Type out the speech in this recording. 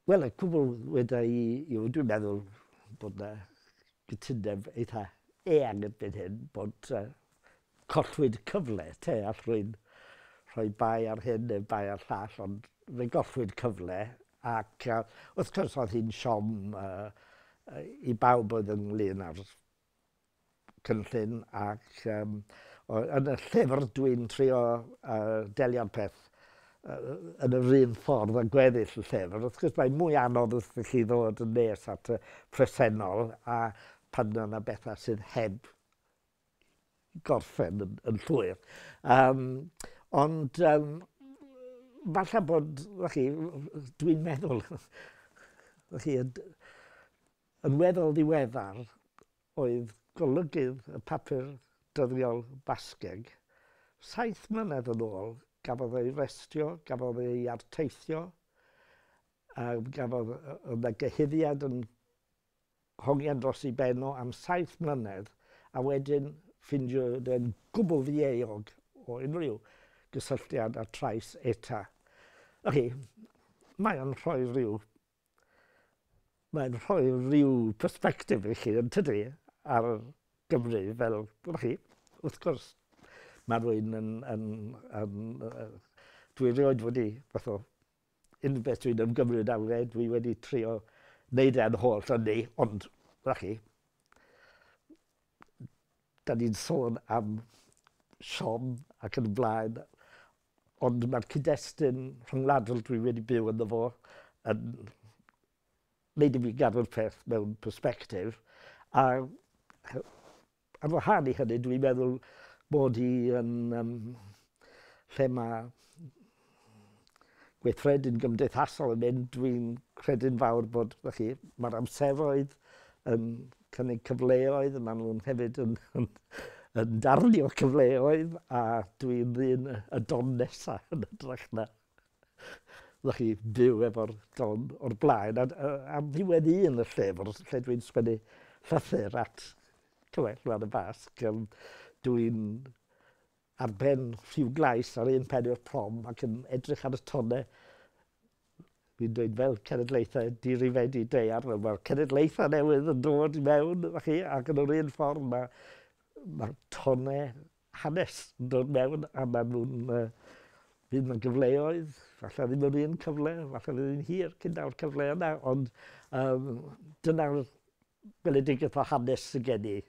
Wel, y cwbl wedi dwi'n meddwl bod yna gytundeb eitha eang yn byd hyn, bod collwyd cyfle, all rhoi bai ar hyn neu bai ar llall, ond fe gollwyd cyfle, ac wrth gwrs oedd hi'n siom i bawb oedd ynglyn â'r cynllun, ac yn y llyfr dwi'n trio delio'r peth yn yr un ffordd a gweddill y llyfr. Wrth gwrs mae mwy anodd wrth chi ddod yn nes at y presennol a pan yna bethau sydd heb gorffen yn llwyr. Ond falle bod, dwi'n meddwl, yn weddol ddiweddar oedd golygydd y papur dyddiol Basgeg 7 mlynedd yn ôl gafodd ei restio, gafodd ei arteithio, gafodd y gyhuddiad yn hongian dros ei benno am 7 mlynedd, a wedyn ffindio yn gwbl ddieog o unrhyw gysylltiad â trais ETA. Mae'n rhoi rhyw perspektif i chi, yn tydi, ar Gymru fel, wrth gwrs, mae rhywun dwi rioed wedi, unrhyw beth dwi'n ymgymryd â dwi wedi trio wneud e'n holl hynny, ond, da ni'n sôn am siom ac yn blaen, ond mae'r cyd-destun rhyngwladol dwi wedi byw ynddo fo yn wneud i fi gadw'r peth mewn perspektif, a ar wahân i hynny dwi'n meddwl bod hi yn lle mae gweithredu'n gymdeithasol yn mynd, dwi'n credu'n fawr bod mae'r amseroedd yn cynnig cyfleoedd, maen nhw'n hefyd yn darnio cyfleoedd, a dwi'n ddyn y don nesaf yn edrych na byw efo'r don o'r blaen. Am ddiwedd un y llyfr, lle dwi'n sgwennu llythyr at Clywed y Basg, dwi'n arben rhyw glais ar un pedwar prom ac yn edrych ar y tonau. Fi'n dweud fel cenedlaethau dirifedi daear, mae'r cenedlaethau newydd yn dod i mewn, ac yn yr un ffordd mae'r tonau hanes yn dod mewn, a maen nhw'n fydd mewn gyfleoedd, falle ddim yr un cyfle, falle ddim yn hir cyn daw'r cyfle yna, ond dyna'r gweledigaeth o hanes sy gen i.